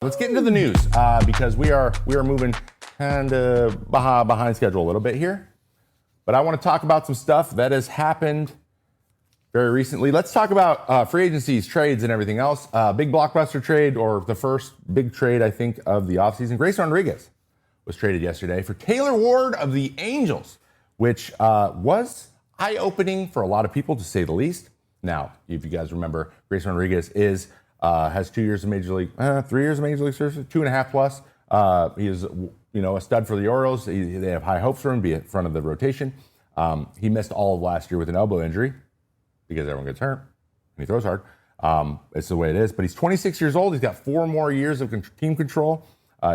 let's get into the news because we are moving kind of behind schedule a little bit here. But I want to talk about some stuff that has happened very recently. Let's talk about free agencies, trades, and everything else. Big blockbuster trade, or the first big trade, I think, of the offseason. Grayson Rodriguez was traded yesterday for Taylor Ward of the Angels, which was eye-opening for a lot of people, to say the least. Now, if you guys remember, Grayson Rodriguez has 2 years of Major League, 3 years of Major League Service, 2.5 plus. He is, a stud for the Orioles. They have high hopes for him, be at front of the rotation. He missed all of last year with an elbow injury because everyone gets hurt and he throws hard. It's the way it is. But he's 26 years old. He's got 4 more years of team control.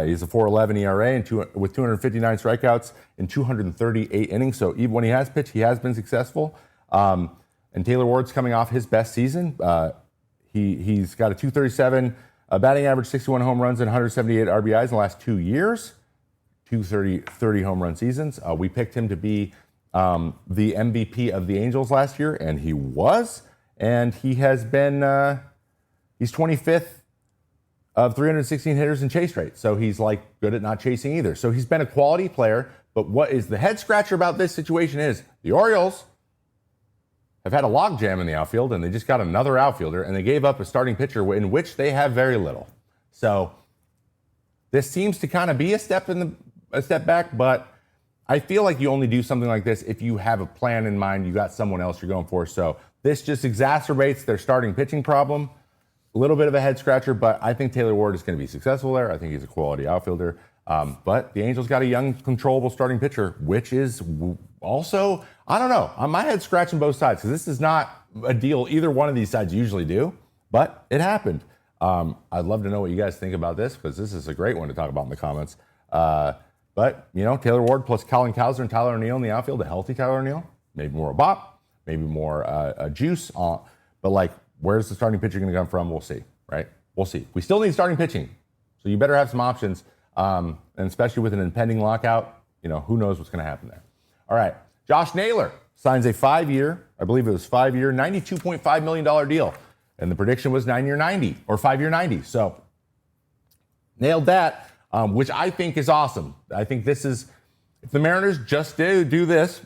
He's a 4.11 ERA with 259 strikeouts in 238 innings. So even when he has pitched, he has been successful. And Taylor Ward's coming off his best season. He's got a 237 batting average, 61 home runs, and 178 RBIs in the last 2 years. 30 home run seasons. We picked him to be the MVP of the Angels last year, and he was. And he has been, he's 25th of 316 hitters in chase rate. So he's good at not chasing either. So he's been a quality player. But what is the head scratcher about this situation is the Orioles have had a logjam in the outfield, and they just got another outfielder, and they gave up a starting pitcher in which they have very little. So this seems to kind of be a step back, but I feel like you only do something like this if you have a plan in mind, you got someone else you're going for. So this just exacerbates their starting pitching problem. A little bit of a head scratcher, but I think Taylor Ward is going to be successful there. I think he's a quality outfielder. But the Angels got a young, controllable starting pitcher, which is also, I don't know, my head's scratching both sides because this is not a deal either one of these sides usually do, but it happened. I'd love to know what you guys think about this because this is a great one to talk about in the comments. But, Taylor Ward plus Colin Cowser and Tyler O'Neill in the outfield, a healthy Tyler O'Neill, maybe more a bop, maybe more juice. But, where's the starting pitcher going to come from? We'll see, right? We'll see. We still need starting pitching, so you better have some options. And especially with an impending lockout, who knows what's going to happen there. All right, Josh Naylor signs a 5-year, I believe it was 5-year, $92.5 million deal. And the prediction was 9-year $90 or 5-year $90. So nailed that, which I think is awesome. I think this is, if the Mariners just do this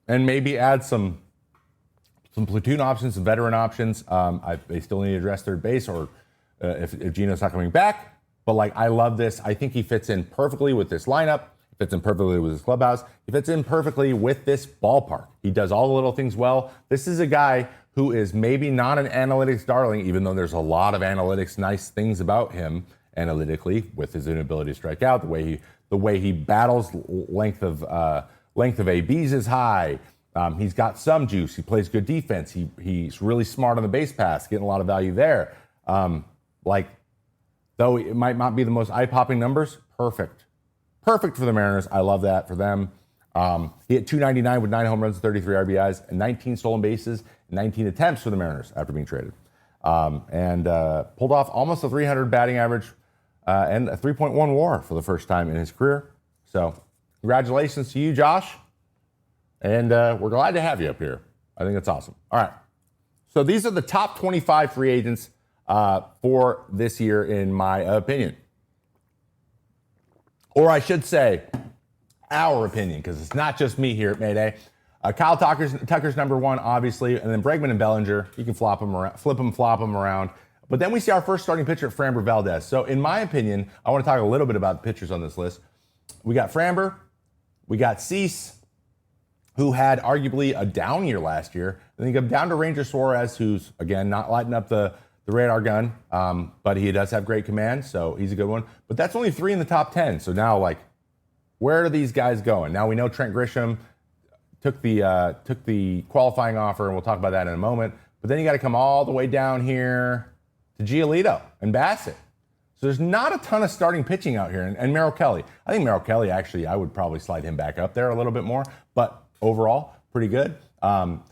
and maybe add some platoon options, some veteran options, they still need to address third base or if Gino's not coming back. But I love this. I think he fits in perfectly with this lineup. He fits in perfectly with his clubhouse. He fits in perfectly with this ballpark. He does all the little things well. This is a guy who is maybe not an analytics darling, even though there's a lot of analytics, nice things about him analytically with his inability to strike out, the way he battles length of ABs is high. He's got some juice. He plays good defense. He's really smart on the base pass, getting a lot of value there. Though it might not be the most eye-popping numbers, perfect. Perfect for the Mariners. I love that for them. He hit 299 with 9 home runs, 33 RBIs, and 19 stolen bases, 19 attempts for the Mariners after being traded. And pulled off almost a 300 batting average and a 3.1 WAR for the first time in his career. So congratulations to you, Josh. And we're glad to have you up here. I think that's awesome. All right. So these are the top 25 free agents for this year, in my opinion. Or I should say, our opinion, because it's not just me here at Mayday. Kyle Tucker's number one, obviously, and then Bregman and Bellinger. You can flip them, flop them around. But then we see our first starting pitcher, Framber Valdez. So in my opinion, I want to talk a little bit about the pitchers on this list. We got Framber, we got Cease, who had arguably a down year last year. Then you go down to Ranger Suarez, who's, again, not lighting up the radar gun, but he does have great command, so he's a good one. But that's only 3 in the top 10. So now, where are these guys going? Now we know Trent Grisham took the qualifying offer, and we'll talk about that in a moment. But then you got to come all the way down here to Giolito and Bassett. So there's not a ton of starting pitching out here. And Merrill Kelly. I think Merrill Kelly, actually, I would probably slide him back up there a little bit more. But overall, pretty good. And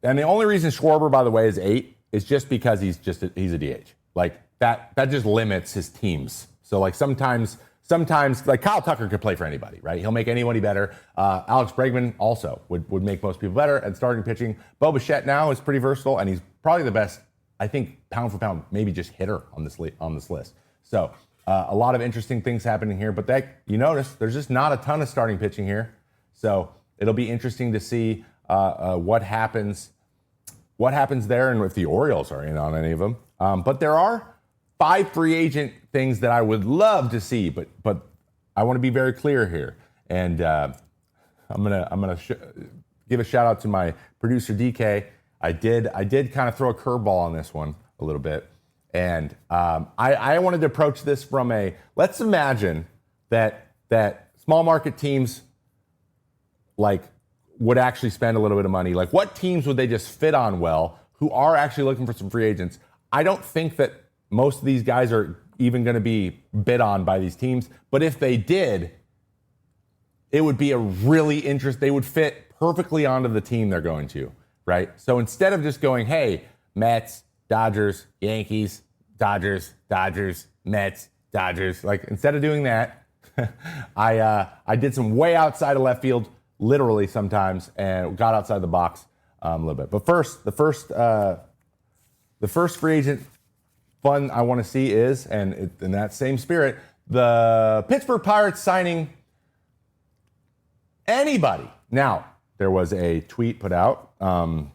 the only reason Schwarber, by the way, is 8 is just because he's a DH. That just limits his teams. So sometimes Kyle Tucker could play for anybody, right? He'll make anybody better. Alex Bregman also would make most people better at starting pitching. Bo Bichette now is pretty versatile, and he's probably the best, I think, pound for pound, maybe just hitter on this list. So a lot of interesting things happening here, but you notice there's just not a ton of starting pitching here. So it'll be interesting to see what happens there and if the Orioles are in on any of them. But there are 5 free agent things that I would love to see, but I want to be very clear here. And I'm gonna give a shout out to my producer DK. I did kind of throw a curveball on this one a little bit. And I wanted to approach this from let's imagine that small market teams like would actually spend a little bit of money. Like, what teams would they just fit on well who are actually looking for some free agents? I don't think that most of these guys are even going to be bid on by these teams. But if they did, it would be a really they would fit perfectly onto the team they're going to, right? So instead of just going, hey, Mets, Dodgers, Yankees, Dodgers, Mets, Dodgers, like instead of doing that, I did some way outside of left field, literally sometimes, and got outside the box a little bit. But first, the first free agent fun I want to see is, and in that same spirit, the Pittsburgh Pirates signing anybody. Now, there was a tweet put out an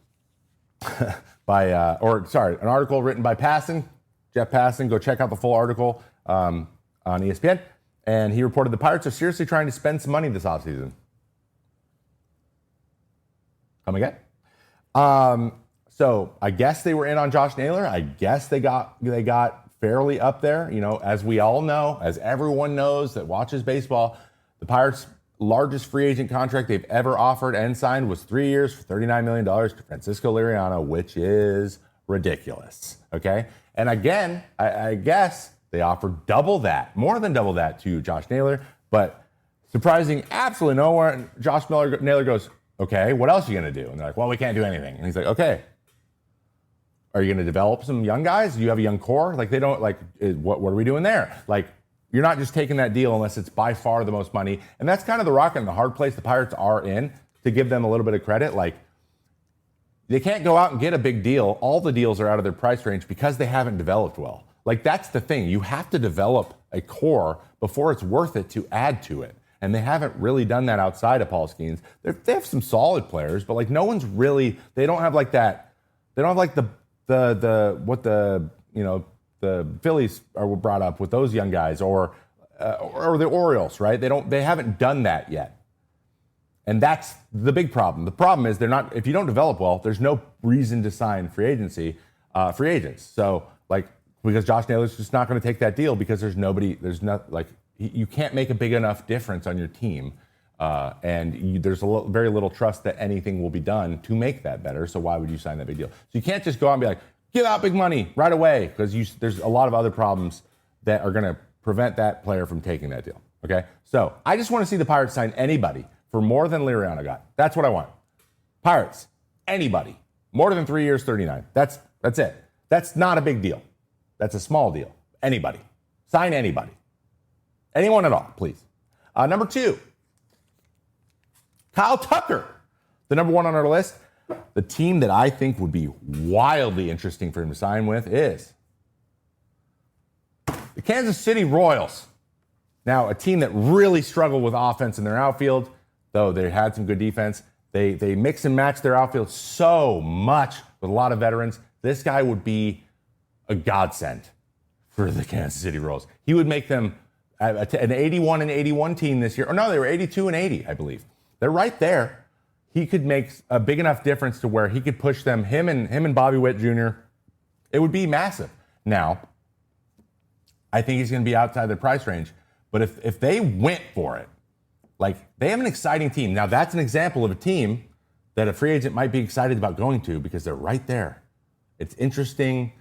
article written by Jeff Passan. Go check out the full article on ESPN. And he reported the Pirates are seriously trying to spend some money this offseason. Come again? So I guess they were in on Josh Naylor. I guess they got fairly up there. You know, as we all know, as everyone knows that watches baseball, the Pirates' largest free agent contract they've ever offered and signed was 3 years for $39 million to Francisco Liriano, which is ridiculous. Okay? And again, I guess they offered more than double that to Josh Naylor, but surprising absolutely no one. Josh Naylor goes, okay, what else are you going to do? And they're like, well, we can't do anything. And he's like, okay. Are you going to develop some young guys? Do you have a young core? Like, they don't, like, what are we doing there? Like, you're not just taking that deal unless it's by far the most money. And that's kind of the rock and the hard place the Pirates are in, to give them a little bit of credit. Like, they can't go out and get a big deal. All the deals are out of their price range because they haven't developed well. Like, that's the thing. You have to develop a core before it's worth it to add to it. And they haven't really done that outside of Paul Skeens. They have some solid players, but like no one's really, they don't have like that. They don't have like the Phillies are brought up with those young guys or the Orioles, right? They haven't done that yet. And that's the big problem. The problem is if you don't develop well, there's no reason to sign free agents. So like, because Josh Naylor's just not going to take that deal because you can't make a big enough difference on your team. There's very little trust that anything will be done to make that better. So why would you sign that big deal? So you can't just go out and be like, give out big money right away, because there's a lot of other problems that are going to prevent that player from taking that deal. Okay? So I just want to see the Pirates sign anybody for more than Liriano got. That's what I want. Pirates, anybody. More than 3 years, 39. That's it. That's not a big deal. That's a small deal. Anybody. Sign anybody. Anyone at all, please. Number 2, Kyle Tucker, the number 1 on our list. The team that I think would be wildly interesting for him to sign with is the Kansas City Royals. Now, a team that really struggled with offense in their outfield, though they had some good defense. They mix and match their outfield so much with a lot of veterans. This guy would be a godsend for the Kansas City Royals. He would make them an 81 and 81 team this year. Or no, they were 82 and 80, I believe. They're right there. He could make a big enough difference to where he could push them, him and Bobby Witt Jr. It would be massive. Now, I think he's going to be outside their price range. But if they went for it, like, they have an exciting team. Now, that's an example of a team that a free agent might be excited about going to because they're right there. It's interesting,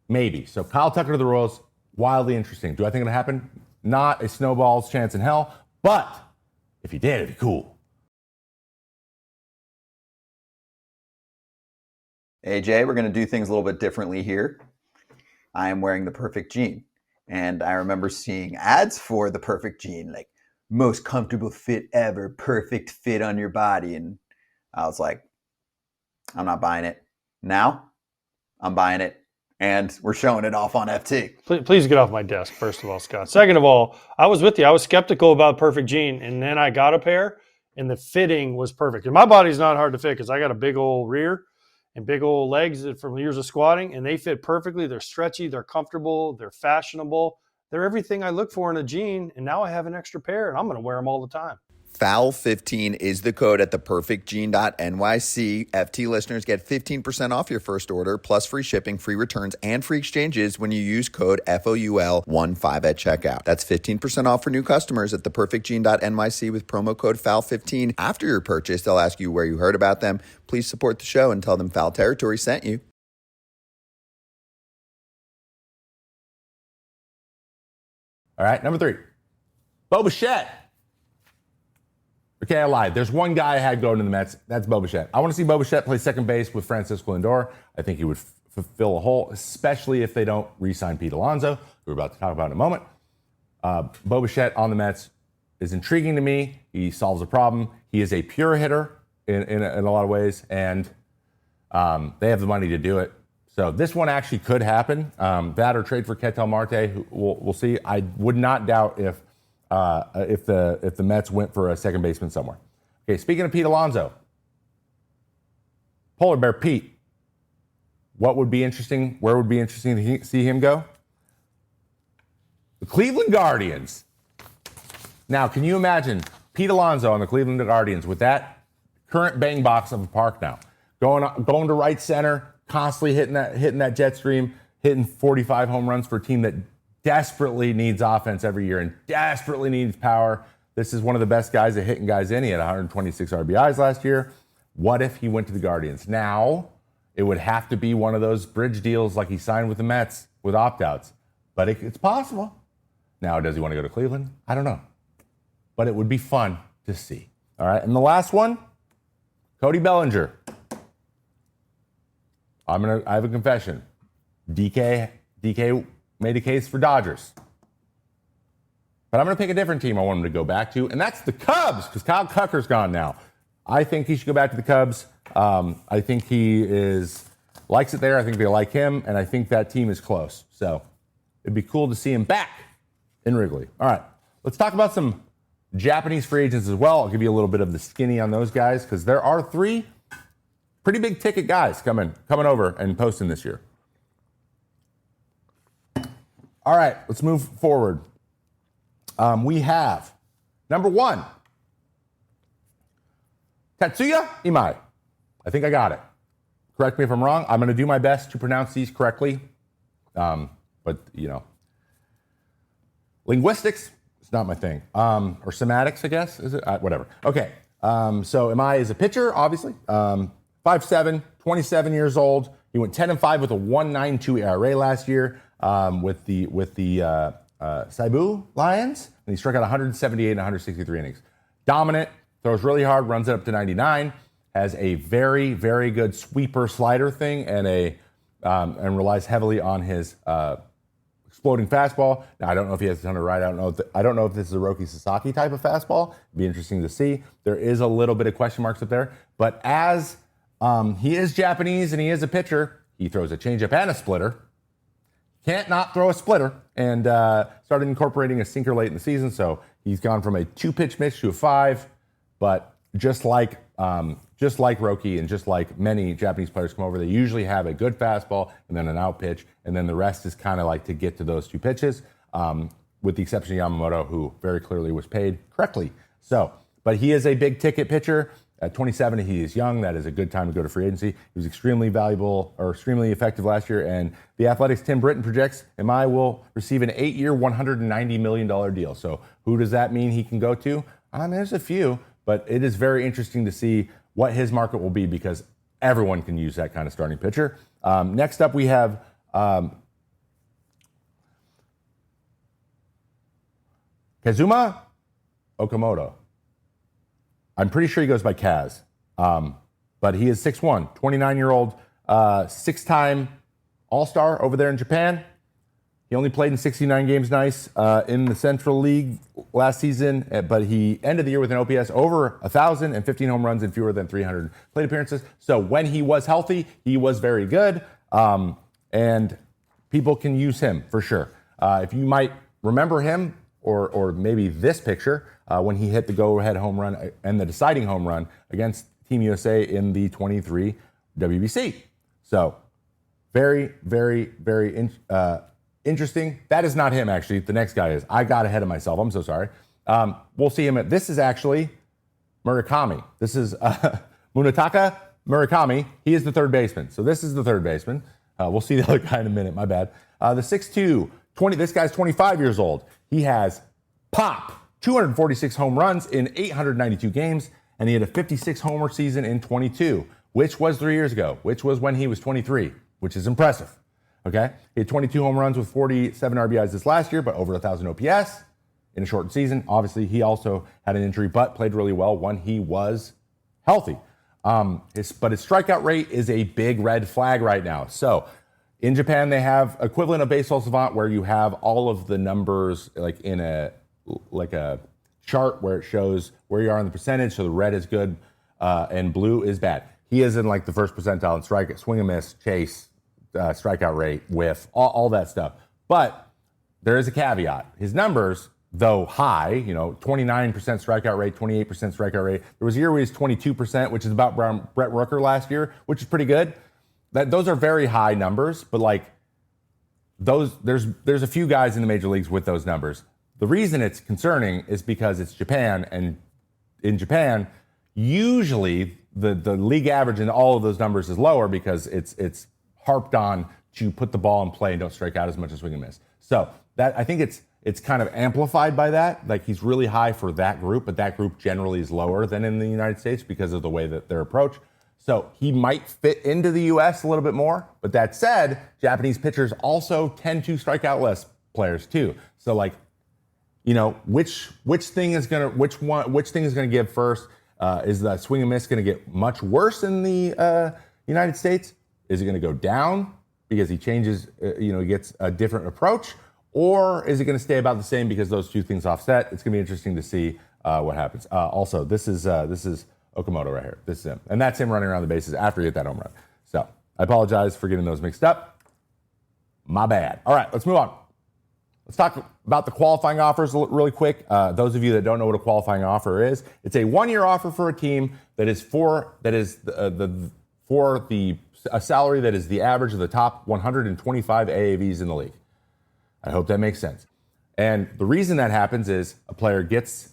maybe. So Kyle Tucker to the Royals, wildly interesting. Do I think it'll happen? Not a snowball's chance in hell, but if he did, it'd be cool. AJ, we're going to do things a little bit differently here. I am wearing the Perfect Jean. And I remember seeing ads for the Perfect Jean, like, most comfortable fit ever, perfect fit on your body. And I was like, I'm not buying it. Now, I'm buying it. and we're showing it off on FT. Please get off my desk, first of all, Scott. Second of all, I was with you. I was skeptical about Perfect Gene, and then I got a pair, and the fitting was perfect. And my body's not hard to fit because I got a big old rear and big old legs from years of squatting, and they fit perfectly. They're stretchy, they're comfortable, they're fashionable. They're everything I look for in a jean, and now I have an extra pair, and I'm going to wear them all the time. FOUL15 is the code at theperfectgene.nyc. FT listeners get 15% off your first order, plus free shipping, free returns, and free exchanges when you use code FOUL15 at checkout. That's 15% off for new customers at theperfectgene.nyc with promo code FOUL15. After your purchase, they'll ask you where you heard about them. Please support the show and tell them Foul Territory sent you. All right, number 3, Bo Bichette. Okay, I lied. There's one guy I had going to the Mets. That's Bo Bichette. I want to see Bo Bichette play second base with Francisco Lindor. I think he would fulfill a hole, especially if they don't re-sign Pete Alonso, who we're about to talk about in a moment. Bo Bichette on the Mets is intriguing to me. He solves a problem. He is a pure hitter in a lot of ways, and they have the money to do it. So this one actually could happen. That or trade for Ketel Marte. We'll see. I would not doubt if the Mets went for a second baseman somewhere. Okay, speaking of Pete Alonso, Polar Bear Pete, what would be interesting? Where would be interesting to see him go? The Cleveland Guardians. Now, can you imagine Pete Alonso on the Cleveland Guardians with that current bang box of a park now, going to right center, constantly hitting that jet stream, hitting 45 home runs for a team that desperately needs offense every year and desperately needs power. This is one of the best guys at hitting guys in. He had 126 RBIs last year. What if he went to the Guardians? Now, it would have to be one of those bridge deals like he signed with the Mets with opt-outs. But it's possible. Now, does he want to go to Cleveland? I don't know. But it would be fun to see. All right, and the last one, Cody Bellinger. I have a confession. DK made a case for Dodgers. But I'm going to pick a different team I want him to go back to, and that's the Cubs, because Kyle Tucker's gone now. I think he should go back to the Cubs. I think he likes it there. I think they like him, and I think that team is close. So it'd be cool to see him back in Wrigley. All right, let's talk about some Japanese free agents as well. I'll give you a little bit of the skinny on those guys, because there are 3 pretty big ticket guys coming over and posting this year. All right, let's move forward. We have number 1, Tatsuya Imai. I think I got it. Correct me if I'm wrong. I'm going to do my best to pronounce these correctly. But, linguistics is not my thing. Or semantics, I guess. Is it? Whatever. Okay. So Imai is a pitcher, obviously. 5'7", 27 years old. He went 10-5 with a 1.92 ERA last year. With the Seibu Lions, and he struck out 178 and 163 innings. Dominant, throws really hard, runs it up to 99, has a very, very good sweeper slider thing, and relies heavily on his exploding fastball. Now, I don't know if he has a ton of ride. I don't know if this is a Roki Sasaki type of fastball. It'd be interesting to see. There is a little bit of question marks up there, but as he is Japanese and he is a pitcher, he throws a changeup and a splitter. Can't not throw a splitter, and started incorporating a sinker late in the season. So he's gone from a 2-pitch mix to a 5. But just like Roki and just like many Japanese players come over, they usually have a good fastball and then an out pitch, and then the rest is kind of like to get to those 2 pitches, with the exception of Yamamoto, who very clearly was paid correctly. So, but he is a big ticket pitcher. At 27, he is young. That is a good time to go to free agency. He was extremely valuable or extremely effective last year. And the Athletic's Tim Britton projects Imai will receive an 8-year, $190 million deal. So who does that mean he can go to? There's a few, but it is very interesting to see what his market will be, because everyone can use that kind of starting pitcher. Next up, we have Kazuma Okamoto. I'm pretty sure he goes by Kaz, but he is 6'1", 29-year-old, 6-time All-Star over there in Japan. He only played in 69 games in the Central League last season, but he ended the year with an OPS over 1,000 and 15 home runs and fewer than 300 plate appearances. So when he was healthy, he was very good. And people can use him for sure. If you might remember him, or maybe this picture, when he hit the go-ahead home run and the deciding home run against Team USA in the 23 WBC. So very, very, very interesting. That is not him, actually. The next guy is. I got ahead of myself. I'm so sorry. We'll see him this is actually Murakami. This is Munetaka Murakami. He is the third baseman. So this is the third baseman. We'll see the other guy in a minute. My bad. The 6'2", 20. This guy's 25 years old. He has 246 home runs in 892 games, and he had a 56 homer season in 22, which was 3 years ago, which was when he was 23, which is impressive. Okay, he had 22 home runs with 47 RBIs this last year, but over 1,000 OPS in a shortened season. Obviously, he also had an injury, but played really well when he was healthy. But his strikeout rate is a big red flag right now. So in Japan, they have equivalent of Baseball Savant, where you have all of the numbers like in a chart where it shows where you are on the percentage. So the red is good and blue is bad. He is in like the first percentile in swing and miss, chase, strikeout rate, whiff, all that stuff. But there is a caveat. His numbers, though high, 29% strikeout rate, 28% strikeout rate. There was a year where he was 22%, which is about Brett Rooker last year, which is pretty good. Those are very high numbers, but like there's a few guys in the major leagues with those numbers. The reason it's concerning is because it's Japan, and in Japan, usually the league average in all of those numbers is lower because it's harped on to put the ball in play and don't strike out as much as swing and miss. So that I think it's kind of amplified by that. Like he's really high for that group, but that group generally is lower than in the United States because of the way that their approach. So he might fit into the U.S. a little bit more. But that said, Japanese pitchers also tend to strike out less players too. So like, which thing is gonna give first? Is the swing and miss gonna get much worse in the United States? Is it gonna go down because he changes? He gets a different approach, or is it gonna stay about the same because those two things offset? It's gonna be interesting to see what happens. Also, this is Okamoto right here. This is him. And that's him running around the bases after he hit that home run. So I apologize for getting those mixed up. My bad. All right, let's move on. Let's talk about the qualifying offers really quick. Those of you that don't know what a qualifying offer is, it's a one-year offer for a team that is for a salary that is the average of the top 125 AAVs in the league. I hope that makes sense. And the reason that happens is a player gets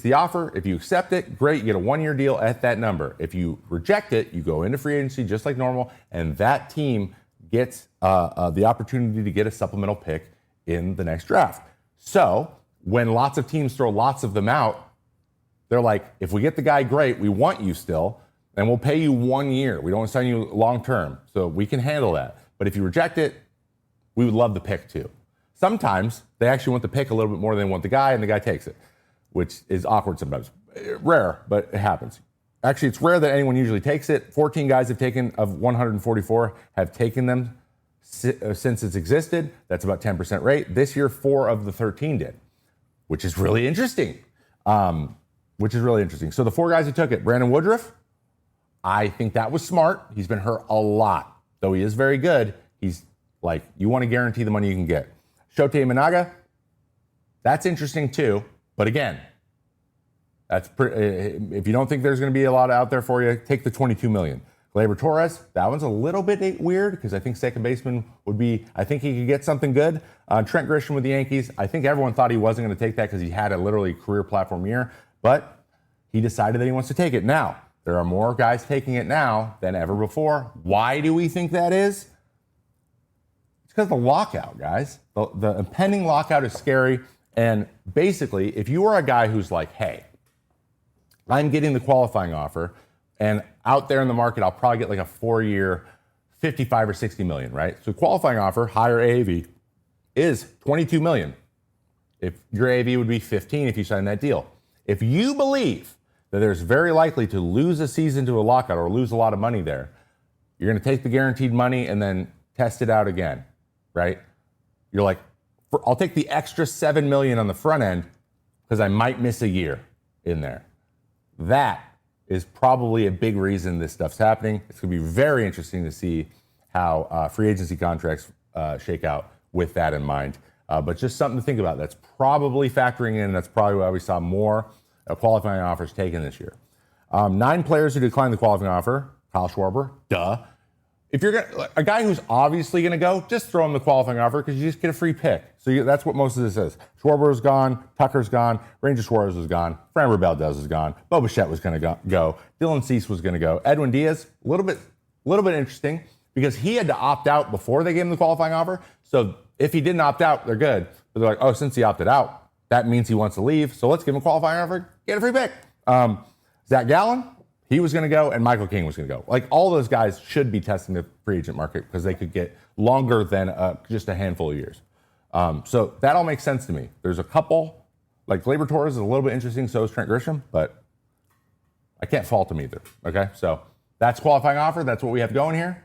the offer. If you accept it, great, you get a one-year deal at that number. If you reject it, you go into free agency just like normal, and that team gets the opportunity to get a supplemental pick in the next draft. So when lots of teams throw lots of them out, they're like, if we get the guy, great, we want you still, and we'll pay you 1 year. We don't want to sign you long-term, so we can handle that. But if you reject it, we would love the pick too. Sometimes they actually want the pick a little bit more than they want the guy, and the guy takes it, which is awkward sometimes. Rare, but it happens. Actually, it's rare that anyone usually takes it. 14 guys have taken, of 144, have taken them since it's existed. That's about 10% rate. This year, 4 of the 13 did, which is really interesting. So the 4 guys who took it, Brandon Woodruff, I think that was smart. He's been hurt a lot. Though he is very good, he's like, you want to guarantee the money you can get. Shotei Minaga, that's interesting too. But again, that's if you don't think there's going to be a lot out there for you, take the $22 million. Gleyber Torres, that one's a little bit weird because I think second baseman I think he could get something good. Trent Grisham with the Yankees, I think everyone thought he wasn't going to take that because he had a literally career platform year, but he decided that he wants to take it. Now, there are more guys taking it now than ever before. Why do we think that is? It's because of the lockout, guys. The impending lockout is scary. And basically, if you are a guy who's like, hey, I'm getting the qualifying offer, and out there in the market, I'll probably get like a 4-year, 55 or 60 million, right? So qualifying offer, higher AAV, is 22 million. If your AAV would be 15 if you sign that deal. If you believe that there's very likely to lose a season to a lockout or lose a lot of money there, you're going to take the guaranteed money and then test it out again, right? You're like, I'll take the extra 7 million on the front end because I might miss a year in there. That is probably a big reason this stuff's happening. It's going to be very interesting to see how free agency contracts shake out with that in mind. But just something to think about. That's probably factoring in. That's probably why we saw more qualifying offers taken this year. 9 players who declined the qualifying offer. Kyle Schwarber, duh. If you're a guy who's obviously going to go, just throw him the qualifying offer because you just get a free pick. So that's what most of this is. Schwarber is gone. Tucker's gone. Ranger Suarez was gone. Framber Valdez is gone. Bo Bichette was going to go. Dylan Cease was going to go. Edwin Diaz, a little bit interesting because he had to opt out before they gave him the qualifying offer. So if he didn't opt out, they're good. But they're like, oh, since he opted out, that means he wants to leave. So let's give him a qualifying offer, get a free pick. Zach Gallen, he was going to go, and Michael King was going to go. Like, all those guys should be testing the free agent market because they could get longer than just a handful of years. So that all makes sense to me. There's a couple, like Gleyber Torres is a little bit interesting, so is Trent Grisham, but I can't fault him either, okay? So that's qualifying offer. That's what we have going here.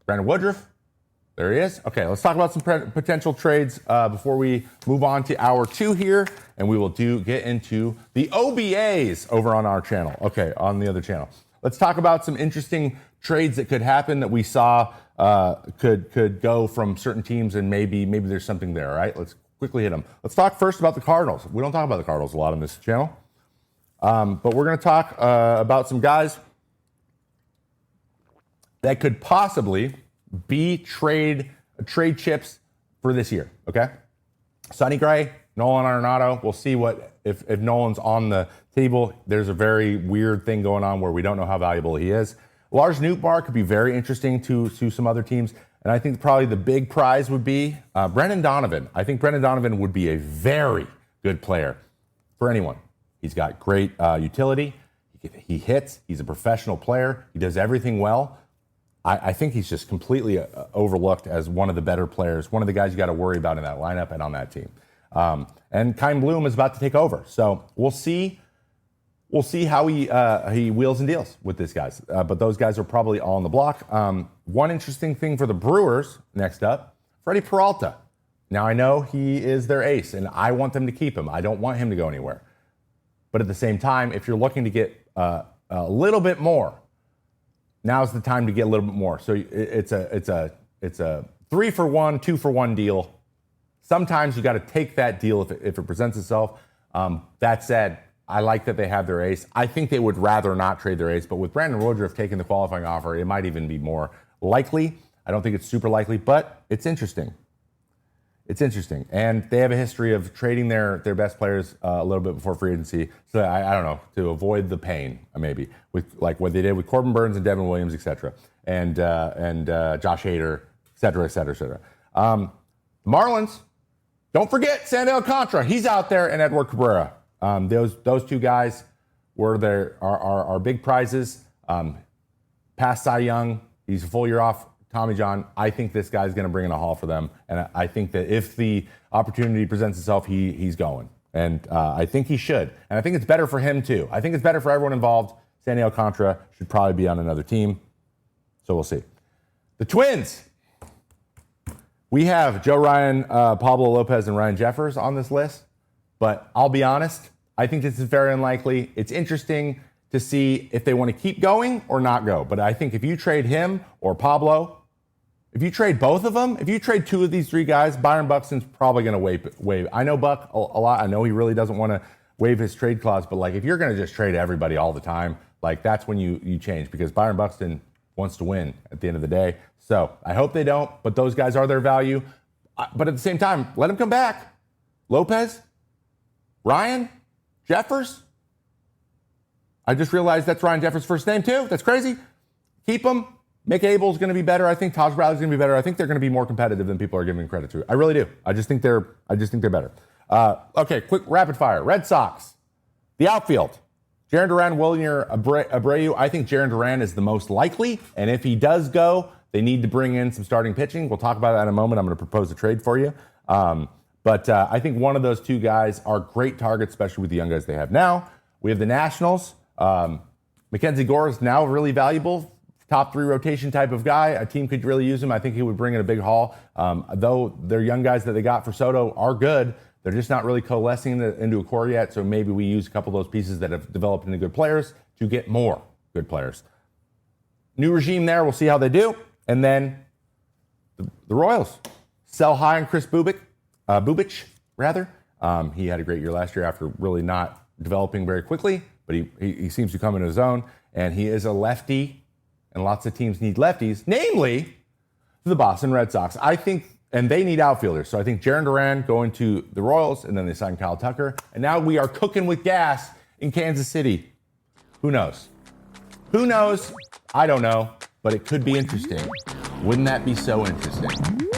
Brandon Woodruff, there he is. Okay, let's talk about some potential trades before we move on to hour 2 here, and we will get into the OBAs over on our channel. Okay, on the other channel. Let's talk about some interesting trades that could happen that we saw could go from certain teams, and maybe there's something there. All right, let's quickly hit them. Let's talk first about the Cardinals. We don't talk about the Cardinals a lot on this channel, but we're going to talk about some guys that could possibly be trade chips for this year, okay? Sonny Gray, Nolan Arenado. We'll see if Nolan's on the table. There's a very weird thing going on where we don't know how valuable he is. Lars Nootbaar could be very interesting to some other teams. And I think probably the big prize would be Brendan Donovan. I think Brendan Donovan would be a very good player for anyone. He's got great utility. He hits. He's a professional player. He does everything well. I think he's just completely overlooked as one of the better players, one of the guys you got to worry about in that lineup and on that team. And Kyle Bloom is about to take over. So we'll see how he wheels and deals with these guys. But those guys are probably all on the block. One interesting thing for the Brewers, next up, Freddie Peralta. Now, I know he is their ace, and I want them to keep him. I don't want him to go anywhere. But at the same time, if you're looking to get a little bit more, now's the time to get a little bit more. So it's a 3-for-1, 2-for-1 deal. Sometimes you got to take that deal if it presents itself. That said, I like that they have their ace. I think they would rather not trade their ace, but with Brandon Woodruff taking the qualifying offer, it might even be more likely. I don't think it's super likely, but it's interesting. It's interesting. And they have a history of trading their best players a little bit before free agency. So I don't know, to avoid the pain, maybe, with like what they did with Corbin Burns and Devin Williams, et cetera, and Josh Hader, et cetera, et cetera, et cetera. Marlins, don't forget Sandy Alcantara. He's out there, and Edward Cabrera. Those two guys were our big prizes. Past Cy Young, he's a full year off. Tommy John, I think this guy's going to bring in a haul for them, and I think that if the opportunity presents itself, he's going, and I think he should, and I think it's better for him too. I think it's better for everyone involved. Sandy Alcantara should probably be on another team, so we'll see. The Twins. We have Joe Ryan, Pablo Lopez, and Ryan Jeffers on this list, but I'll be honest, I think this is very unlikely. It's interesting to see if they want to keep going or not go, but I think if you trade him or Pablo, if you trade both of them, if you trade 2 of these 3 guys, Byron Buxton's probably going to waive. I know Buck a lot. I know he really doesn't want to waive his trade clause, but like if you're going to just trade everybody all the time, like that's when you change, because Byron Buxton wants to win at the end of the day. So I hope they don't, but those guys are their value. But at the same time, let them come back. Lopez, Ryan, Jeffers. I just realized that's Ryan Jeffers' first name too. That's crazy. Keep them. Mick Abel's going to be better. I think Taj Bradley's going to be better. I think they're going to be more competitive than people are giving credit to. I really do. I just think they're better. Okay, quick rapid fire. Red Sox. The outfield. Jarren Duran, Wilyer Abreu. I think Jarren Duran is the most likely, and if he does go, they need to bring in some starting pitching. We'll talk about that in a moment. I'm going to propose a trade for you. But I think one of those 2 guys are great targets, especially with the young guys they have now. We have the Nationals. Mackenzie Gore is now really valuable. Top 3 rotation type of guy. A team could really use him. I think he would bring in a big haul. Though their young guys that they got for Soto are good, they're just not really coalescing into a core yet. So maybe we use a couple of those pieces that have developed into good players to get more good players. New regime there. We'll see how they do. And then the Royals sell high on Chris Bubich, rather. He had a great year last year after really not developing very quickly, but he seems to come into his own, and he is a lefty, and lots of teams need lefties, namely the Boston Red Sox. I think, and they need outfielders, so I think Jarren Duran going to the Royals, and then they sign Kyle Tucker, and now we are cooking with gas in Kansas City. Who knows? Who knows? I don't know, but it could be interesting. Wouldn't that be so interesting?